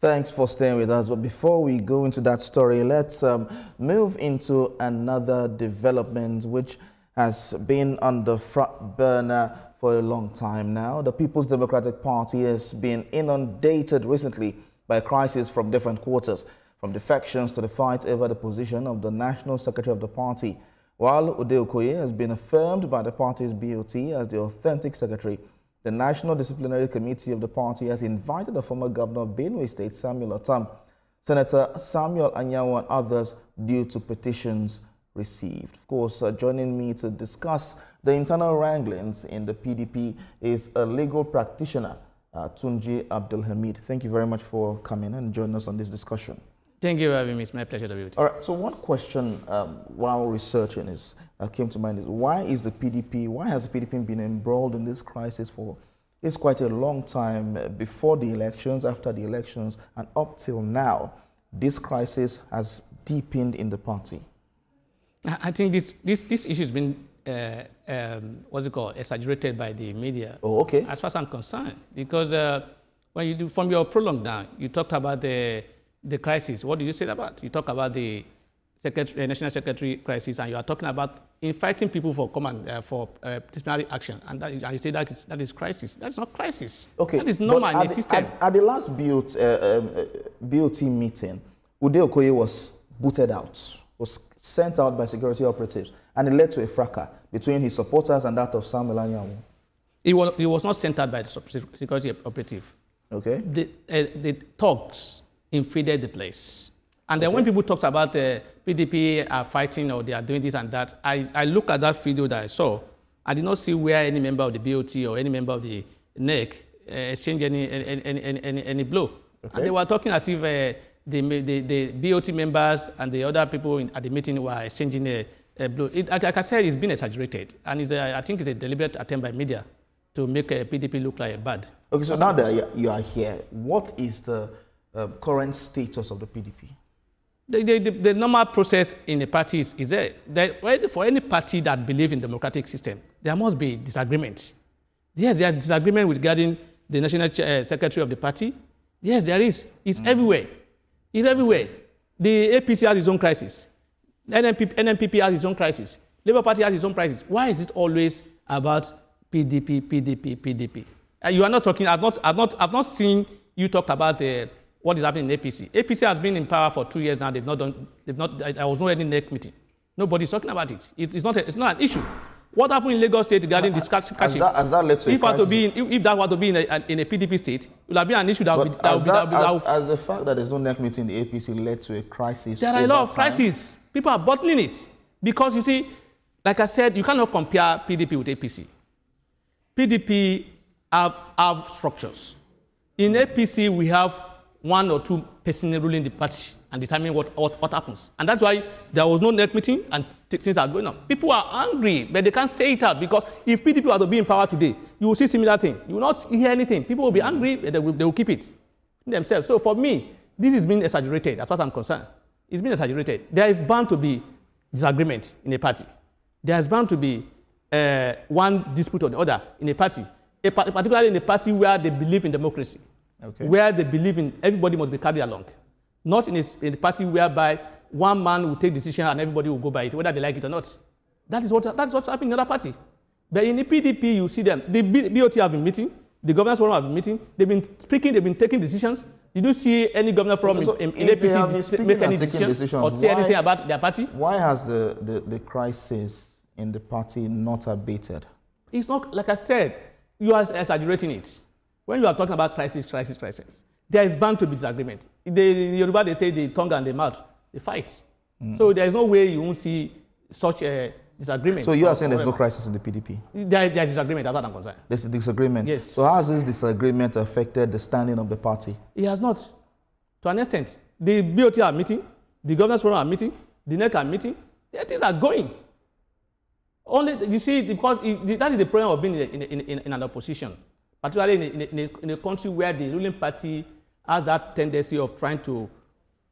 Thanks for staying with us. But before we go into that story, let's move into another development which has been on the front burner for a long time now. The People's Democratic Party has been inundated recently by crises from different quarters, from defections to the fight over the position of the National Secretary of the party. While Ude Okoye has been affirmed by the party's BOT as the authentic secretary, the National Disciplinary Committee of the party has invited the former governor of Benue State, Samuel Otam, Senator Samuel Anyanwu, and others due to petitions received. Of course, joining me to discuss the internal wranglings in the PDP is a legal practitioner, Tunji Abdulhameed. Thank you very much for coming and joining us on this discussion. Thank you for having me. It's my pleasure to be with you. All right. So one question while researching came to mind is why has the PDP been embroiled in this crisis for it's quite a long time before the elections, after the elections, and up till now? This crisis has deepened in the party. I think this issue has been exaggerated by the media. Oh, okay. As far as I'm concerned, because when you do from your prologue down, you talked about the crisis. What did you say about? You talk about the National Secretary crisis, and you are talking about inviting people for disciplinary action, and you say that is crisis. That's not crisis. Okay, that is normal in the system. At the last BOT meeting, Ude Okoye was booted out, was sent out by security operatives, and it led to a fracas between his supporters and that of Samuel Anyanwu. He was not sent out by the security operative. Okay. The thugs invaded the place. And then when people talk about the PDP are fighting or they are doing this and that, I look at that video that I saw. I did not see where any member of the BOT or any member of the NEC exchanged any blow. Okay. And they were talking as if the BOT members and the other people at the meeting were exchanging a blow. Like I said, it's been exaggerated. And I think it's a deliberate attempt by media to make PDP look like a bad. Okay, so now that you are here, what is the current status of the PDP? The normal process in the party is there. For any party that believes in the democratic system, there must be disagreement. Yes, there is disagreement regarding the national secretary of the party. Yes, there is. It's everywhere. It's everywhere. The APC has its own crisis. NNPP has its own crisis. Labour Party has its own crisis. Why is it always about PDP? You are not talking. I've not seen you talk about what is happening in APC. APC has been in power for 2 years now. There was no any NEC meeting. Nobody's talking about it. It's not an issue. What happened in Lagos State regarding this cash? Has that led to if that were to be in a PDP state, it would have been an issue As the fact that there's no NEC meeting in the APC led to a crisis. There are a lot of crises. People are bottling it. Because you see, like I said, you cannot compare PDP with APC. PDP have structures. In APC, we have one or two persons ruling the party and determining what happens. And that's why there was no NEC meeting and things are going on. People are angry, but they can't say it out because if PDP were to be in power today, you will see similar thing. You will not hear anything. People will be angry, but they will keep it themselves. So for me, this is being exaggerated as far as I'm concerned. It's been exaggerated. There is bound to be disagreement in a party. There is bound to be one dispute or the other in a party, particularly in a party where they believe in democracy. Okay. Where they believe in everybody must be carried along. Not in a party whereby one man will take decision and everybody will go by it, whether they like it or not. That's what's happening in another party. But in the PDP, you see them. The BOT have been meeting. The governors forum have been meeting. They've been speaking. They've been taking decisions. Did you see any governor forum in APC make any decision or say anything about their party? Why has the crisis in the party not abated? It's not, like I said, you are exaggerating it. When you are talking about crisis, there is bound to be disagreement. In Yoruba, they say the tongue and the mouth, they fight. So there is no way you won't see such a disagreement. So you are saying there's no crisis in the PDP? There is disagreement, as far as I'm concerned. There's a disagreement? Yes. So how has this disagreement affected the standing of the party? It has not. To an extent. The BOT are meeting, the governors forum are meeting, the NEC are meeting, things are going. Only, you see, because that is the problem of being in an opposition. Particularly in a country where the ruling party has that tendency of trying to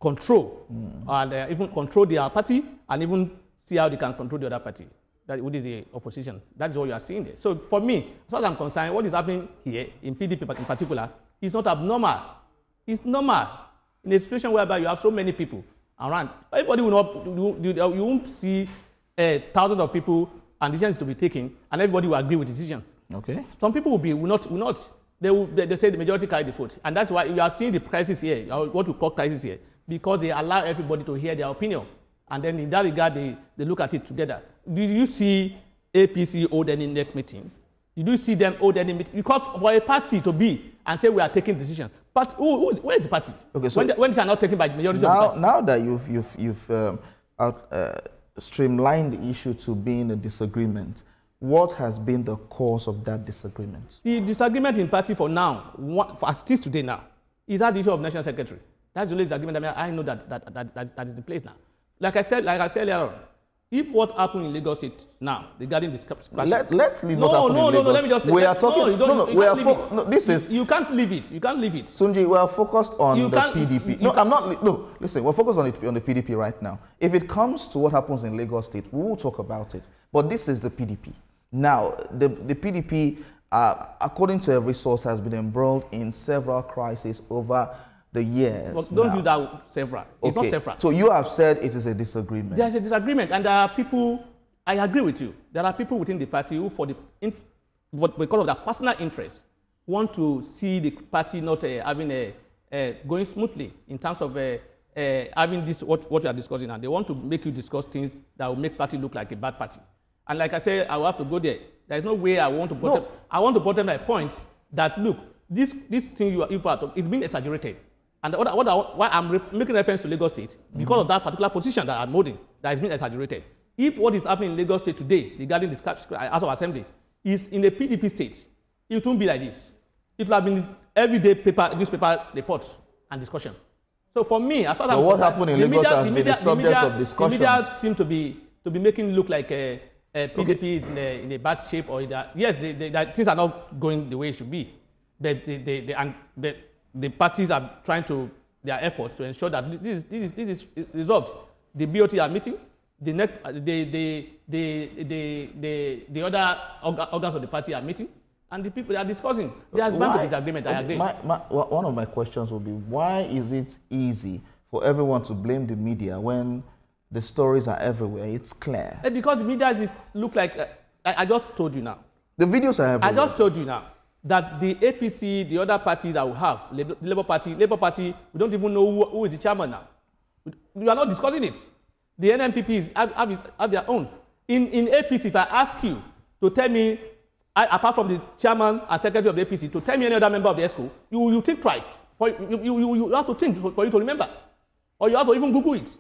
control and even control their party and even see how they can control the other party, which is the opposition. That is what you are seeing there. So for me, as far as I'm concerned, what is happening here in PDP in particular is not abnormal. It's normal in a situation whereby you have so many people around. Everybody will not, you won't see thousands of people and decisions to be taken, and everybody will agree with the decision. Okay. Some people will not. They say the majority carry the vote, and that's why you are seeing the crisis here, what you call crisis here, because they allow everybody to hear their opinion, and then in that regard they look at it together. Did you see APC hold any next meeting? Did you see them hold any meeting? Because for a party to be and say we are taking decisions, but where is the party? Okay, so when they are not taken by the majority of the party? Now that you've streamlined the issue to being a disagreement, what has been the cause of that disagreement? The disagreement in party for now, as it is today now, is that the issue of national secretary. That's the only disagreement. I know that is the place now. Like I said earlier on, if what happened in Lagos State now regarding this let's leave what happened in Lagos. Let me just say. We are talking. This is. You can't leave it. You can't leave it. Tunji, we are focused on the PDP. I'm not. No, listen. We're focused on the PDP right now. If it comes to what happens in Lagos State, we will talk about it. But this is the PDP. Now, the PDP, according to every source, has been embroiled in several crises over the years. But don't do that several. It's not several. So you have said it is a disagreement. There's a disagreement, and there are people, I agree with you, there are people within the party who, because of their personal interest, want to see the party not going smoothly in terms of having this, what we are discussing, and they want to make you discuss things that will make party look like a bad party. And like I said, I will have to go there. There is no way I want to bottom. I want to bottom my point that, look, this thing you are part of is being exaggerated. And why I'm making reference to Lagos State, because of that particular position that I'm holding, that has been exaggerated. If what is happening in Lagos State today regarding this House of Assembly is in a PDP state, it won't be like this. It will have been everyday newspaper reports and discussion. So for me, as far as what happened in Lagos has been the subject of discussion. The media seem to be making it look like PDP is in a bad shape, or yes, things are not going the way it should be. But the parties are trying to their efforts to ensure that this is resolved. The BOT are meeting, the other organs of the party are meeting, and the people are discussing. There's bound to be disagreement. I agree. One of my questions would be, why is it easy for everyone to blame the media when the stories are everywhere? It's clear. Because the media look like I just told you now. The videos are everywhere. I just told you now that the APC, the other parties that we have, the Labour Party, we don't even know who is the chairman now. We are not discussing it. The NNPP have their own. In APC, if I ask you to tell me, apart from the chairman and secretary of the APC, to tell me any other member of the ESCO, you think twice. You have to think for you to remember, or you have to even Google it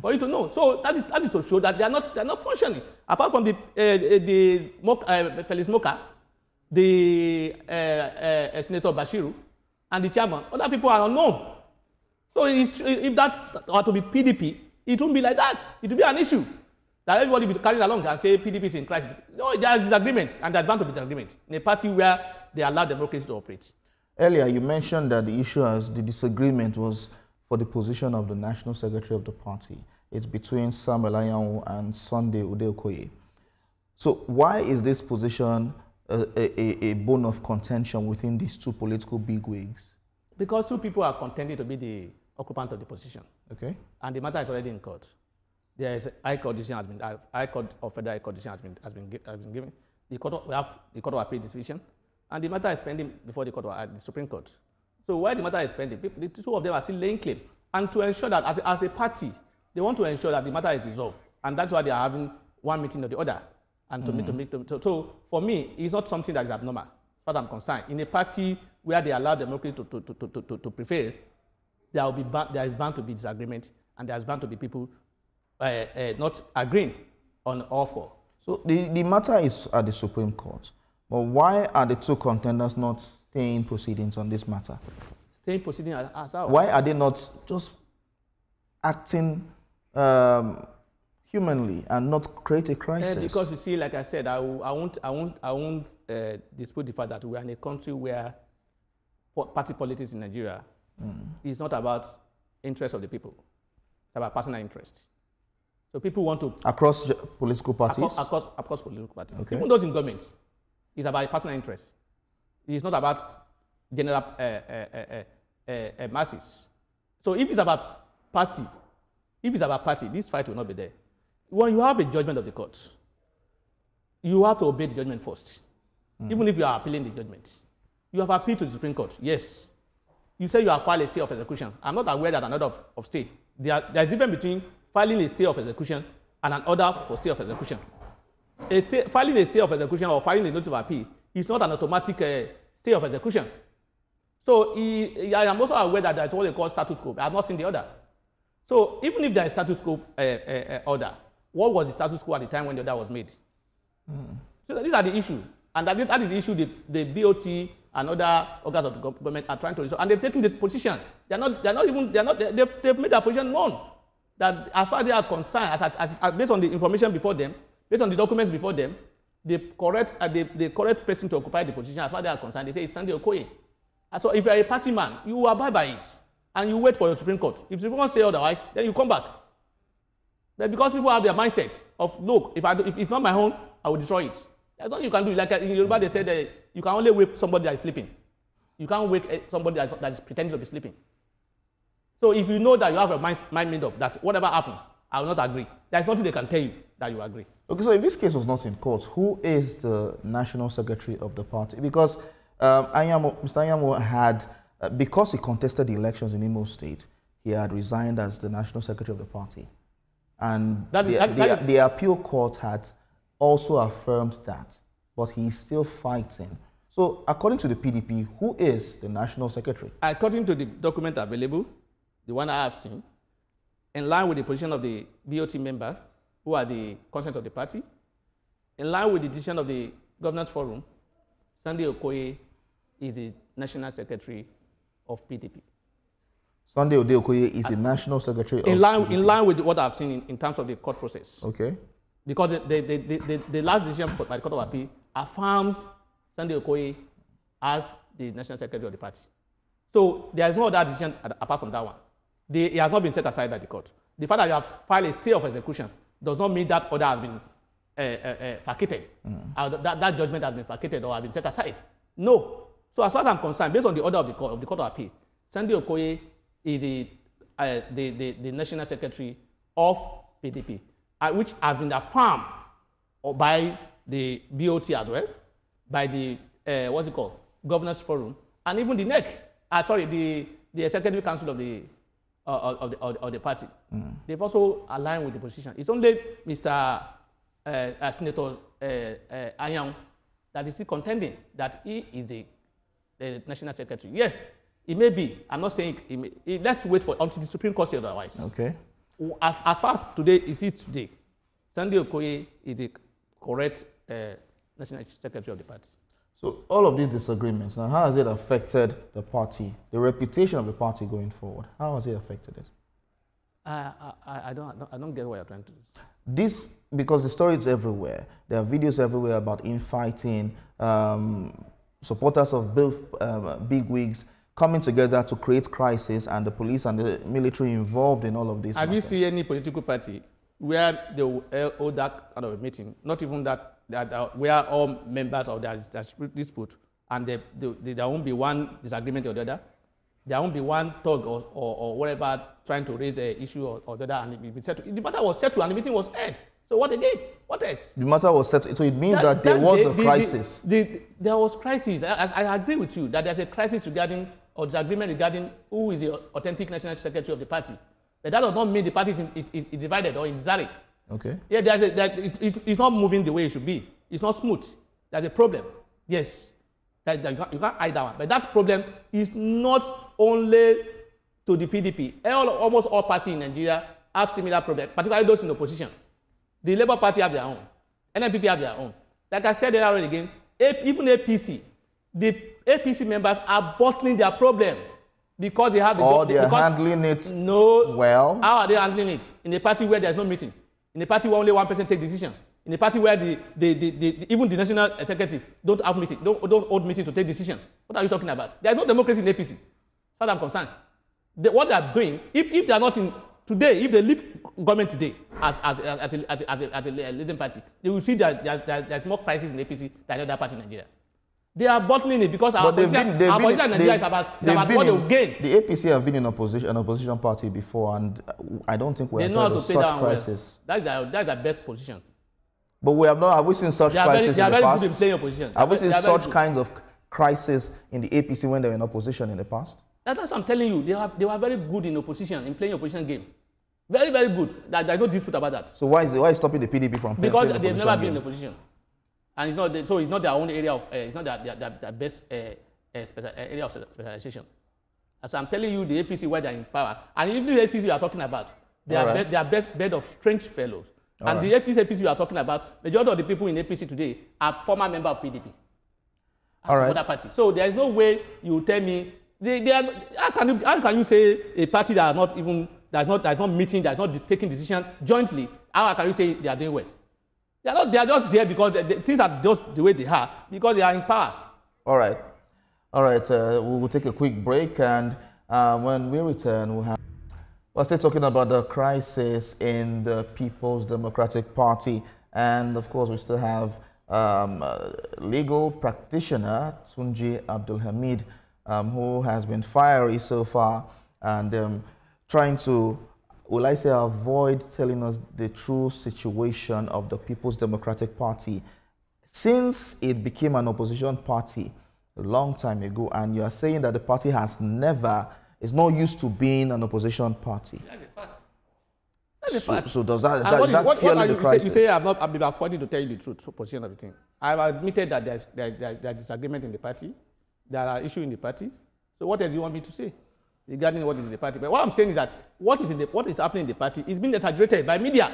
for you to know. So that is to show that they are not functioning. Apart from the Felix Moka, the Senator Bashiru, and the chairman, other people are unknown. So if that were to be PDP, it won't be like that. It will be an issue that everybody will be carrying along and say PDP is in crisis. No, there is disagreement, and there's bound to be disagreement in a party where they allow democracy to operate. Earlier, you mentioned that the disagreement was for the position of the national secretary of the party. It's between Sam Elayanwu and Sunday Udeokoye. So why is this position a bone of contention within these two political bigwigs? Because two people are contending to be the occupant of the position. Okay. And the matter is already in court. There is High Court decision High Court of Federal High Court decision has been given. We have the Court of Appeal decision, and the matter is pending before the Supreme Court. So while the matter is pending, the two of them are still laying claim, and to ensure that as a party, they want to ensure that the matter is resolved, and that's why they are having one meeting or the other. And so for me, it's not something that is abnormal, as far as I'm concerned. In a party where they allow democracy to prevail, there is bound to be disagreement, and there is bound to be people not agreeing on all four. So the matter is at the Supreme Court, but why are the two contenders not staying proceedings on this matter? Staying proceedings as how? Why are they not just acting humanly and not create a crisis? Because you see, like I said, I won't dispute the fact that we are in a country where party politics in Nigeria is not about interest of the people. It's about personal interest. So people want to... Across political parties? Across political parties. Okay. Even those in government, it's about personal interest. It's not about general masses. So if it's about party, this fight will not be there. When you have a judgment of the court, you have to obey the judgment first, even if you are appealing the judgment. You have appealed to the Supreme Court, yes. You say you have filed a stay of execution. I'm not aware that an order of stay. There's a difference between filing a stay of execution and an order for stay of execution. Filing a stay of execution or filing a notice of appeal is not an automatic stay of execution. So I am also aware that there's what they call status quo. I have not seen the order. So even if there is status quo order, what was the status quo at the time when the order was made? So these are the issue, and that is the issue the BOT and other organs of the government are trying to resolve, and they've taken the position. They've made their position known that as far as they are concerned, as based on the information before them, based on the documents before them, the correct person to occupy the position, as far as they are concerned, they say it's Sunday Okoye. And so if you are a party man, you abide by it, and you wait for your Supreme Court. If the Supreme Court say otherwise, then you come back. But because people have their mindset of, look, if it's not my own, I will destroy it. That's all you can do. Like in Yoruba, they say that you can only wake somebody that is sleeping. You can't wake somebody that is pretending to be sleeping. So if you know that you have a mind made up, that whatever happened, I will not agree. There's nothing they can tell you that you agree. Okay, so if this case was not in court, who is the national secretary of the party? Because Mr. Anyamo had, because he contested the elections in Imo State, he had resigned as the national secretary of the party. And the appeal court had also affirmed that, but he's still fighting. So according to the PDP, who is the national secretary? According to the document available, the one I have seen, in line with the position of the BOT members, who are the conscience of the party, in line with the decision of the Governance Forum, Sunday Okoye is the national secretary of PDP. Sunday Okoye is the national secretary of PDP. In line with what I've seen in terms of the court process. Okay. Because the last decision by the Court of Appeal affirms Sunday Okoye as the national secretary of the party. So there is no other decision apart from that one. It has not been set aside by the court. The fact that you have filed a stay of execution does not mean that order has been vacated. That judgment has been vacated or has been set aside. No. So as far as I'm concerned, based on the order of the Court of Appeal, Sunday Okoye is the national secretary of PDP, which has been affirmed by the BOT as well, by the Governance Forum, and even the NEC. The Executive Council of the party. They've also aligned with the position. It's only Mr. Senator Anyang that is still contending that he is the national secretary. Yes, it may be. I'm not saying it may. Let's wait for until the Supreme Court says otherwise. Okay. As far as today it is today, Sunday Okoye is the correct national secretary of the party. So all of these disagreements, now how has it affected the party, the reputation of the party going forward? How has it affected it? I don't get what you're trying to do. This, because the story is everywhere. There are videos everywhere about infighting, supporters of both bigwigs coming together to create crisis, and the police and the military involved in all of this. Have you seen any political party where they will hold that kind of a meeting? Not even that where all members of their dispute, and there won't be one disagreement or the other. There won't be one talk or whatever trying to raise an issue or the other, and it be settled. The matter was settled and the meeting was held. So what again? What else? The matter was settled. So it means that there was a crisis. There was crisis. I agree with you that there's a crisis regarding or disagreement regarding who is the authentic national secretary of the party. But that does not mean the party is divided or in disarray. Okay. Yeah, it's not moving the way it should be. It's not smooth. There's a problem. Yes. You can't hide that one. But that problem is not only to the PDP. Almost all parties in Nigeria have similar problems, particularly those in opposition. The Labour Party have their own. NPP have their own. Like I said earlier again, even APC, the APC members are bottling their problem because they have the... they are handling it well. How are they handling it? In a party where there's no meeting. In a party where only one person takes decision. In a party where even the national executive don't have meeting, don't hold meeting to take decision. What are you talking about? There's no democracy in APC. As far as I'm concerned. What they are doing, if they are not in today, if they leave government today as a leading party, they will see that there's more crisis in APC than other party in Nigeria. They are bottling it because our position in Nigeria is about what they will gain. The APC have been in an opposition party before, and I don't think we have heard of such crisis. Well. That's our best position. But have we seen such crisis in the past? They are very good in playing opposition. Have we seen such kinds of crisis in the APC when they were in opposition in the past? That's what I'm telling you. They were very good in opposition, in playing opposition game. Very, very good. There's no dispute about that. So why is stopping the PDP from playing because they've never been in opposition. And it's not their own area of, it's not their best area of specialization. As I'm telling you, the APC, where they're in power, and even the APC we are talking about, they are best bed of strange fellows. And the APC we are talking about, majority of the people in APC today are former members of PDP. Other parties. So there is no way you tell me, how can you say a party that are not even, that's not meeting, that's not taking decisions jointly, how can you say they are doing well? They are just there because things are just the way they are, because they are in power. All right. We will take a quick break, and when we return, we're still talking about the crisis in the People's Democratic Party, and of course we still have legal practitioner Tunji Abdulhameed, who has been fiery so far and trying to, will I say, avoid telling us the true situation of the People's Democratic Party since it became an opposition party a long time ago, and you are saying that the party is not used to being an opposition party. That's a fact. That's a fact. So is that fueling the crisis? You say I've been avoiding to tell you the truth position of the thing. I've admitted that there's disagreement in the party. There are issues in the party. So what else do you want me to say regarding what is in the party? But what I'm saying is that what is happening in the party is being exaggerated by media.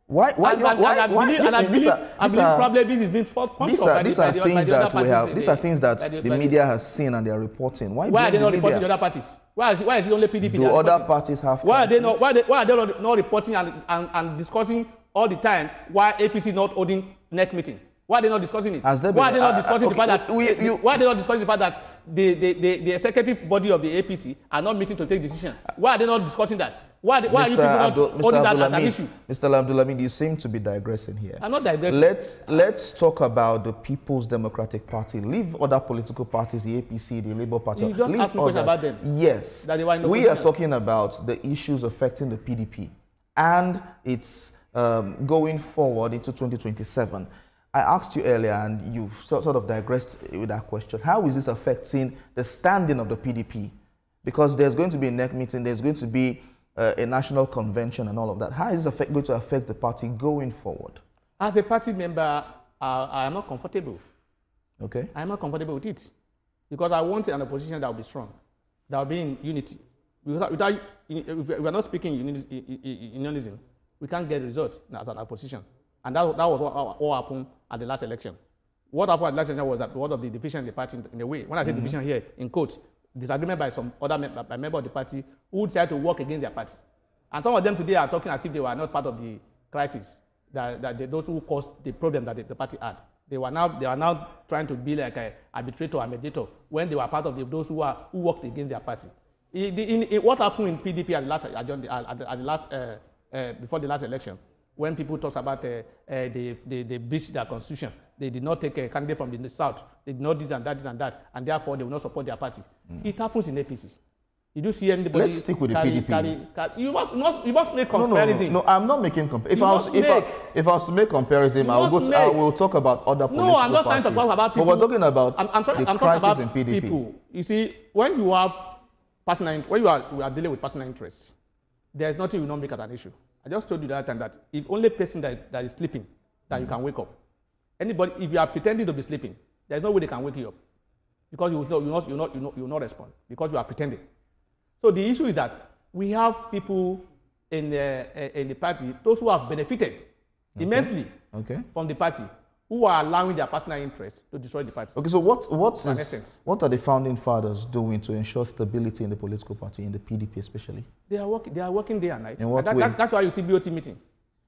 I believe probably this is being conscious by the other parties. These are things that the media has seen and they are reporting. Why are they not reporting the other parties? Why is it only PDP? Do other parties have? Why are they not reporting and discussing all the time why APC not holding next meeting? Why are they not discussing it? Why are they not discussing the fact that the executive body of the APC are not meeting to take decision? Why are they not discussing that? Why are you people not holding that as an issue? Mr. Abdulhameed, you seem to be digressing here. I'm not digressing. Let's talk about the People's Democratic Party. Leave other political parties, the APC, the Labour Party. You just asked me a question about them. Yes. That they were in we are talking about the issues affecting the PDP and its going forward into 2027. I asked you earlier, and you sort of digressed with that question. How is this affecting the standing of the PDP? Because there's going to be a next meeting, there's going to be a national convention and all of that. How is this going to affect the party going forward? As a party member, I am not comfortable. Okay. I am not comfortable with it. Because I want an opposition that will be strong, that will be in unity. If we are not speaking unionism, we can't get results as an opposition. And that was what happened at the last election. What happened at the last election was that because of the division in the party in a way. When I say division here, in quotes, disagreement by some other member of the party who decided to work against their party. And some of them today are talking as if they were not part of the crisis, those who caused the problem that the party had. They are now trying to be like an arbitrator or mediator when they were part of those who worked against their party. What happened in PDP before the last election, when people talk about they breached their constitution, they did not take a candidate from the south, they did not this and that, and therefore they will not support their party. It happens in APC. You do see anybody? Let's stick with the PDP. You must make comparison. No, I'm not making comparison. If I was to make comparison, I will talk about other political parties. No, I'm not trying to talk about people. But we're talking about I'm talking about in PDP. People. You see, when you have when we are dealing with personal interests, there is nothing you not make as an issue. I just told you that time that if only person that is sleeping, that you can wake up. Anybody, if you are pretending to be sleeping, there's no way they can wake you up, because you will not respond because you are pretending. So the issue is that we have people in the party, those who have benefited immensely from the party, who are allowing their personal interests to destroy the party. Okay, so what are the founding fathers doing to ensure stability in the political party, in the PDP especially? They are working day and night. In what way? That's why you see BOT meeting.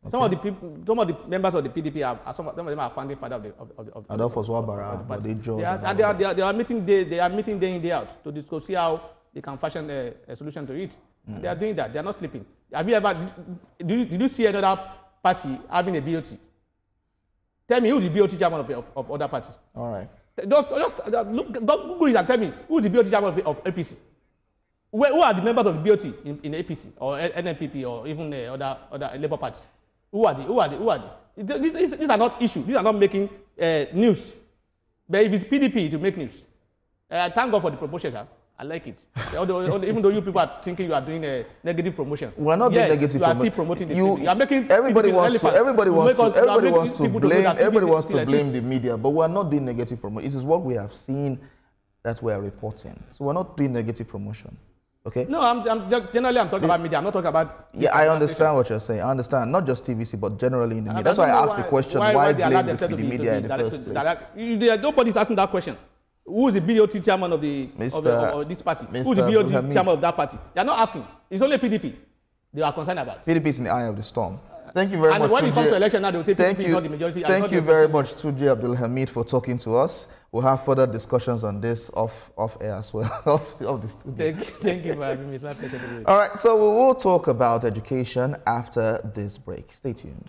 Okay. Some of the members of the PDP some of them are founding fathers of Adolphus Wabara, they are meeting day in day out to discuss how they can fashion a solution to it. They are doing that. They are not sleeping. Have you ever? Did you see another party having a BOT? Tell me who's the BOT chairman of other party. All right. Just look, Google it and tell me who is the BOT chairman of APC. Who are the members of the BOT in APC or NNPP or even other Labour Party? Who are they? These are not issues. These are not making news. But if it's PDP, it will make news. Thank God for the promotion, sir. I like it. Even though you people are thinking you are doing a negative promotion. We're not doing negative promotion. You are still promoting the PDP. You are making everybody wants to blame the media, but we're not doing negative promotion. It is what we have seen that we're reporting. So we're not doing negative promotion. Okay? No, I'm talking about media. I'm not talking about. Yeah, I understand what you're saying. I understand. Not just TVC, but generally in the media. That's why I asked the question, why blame the media in the first place? Nobody's asking that question. Who is the BOT chairman of this party? Who is the BOT chairman of that party? They are not asking. It's only PDP they are concerned about. PDP is in the eye of the storm. Thank you very much. And when it comes to election now, they will say PDP is not the majority. Thank you very much, Tunji Abdulhameed, for talking to us. We'll have further discussions on this off air as well, off the studio. Thank you for having me. It's my pleasure to do it. All right, so we will talk about education after this break. Stay tuned.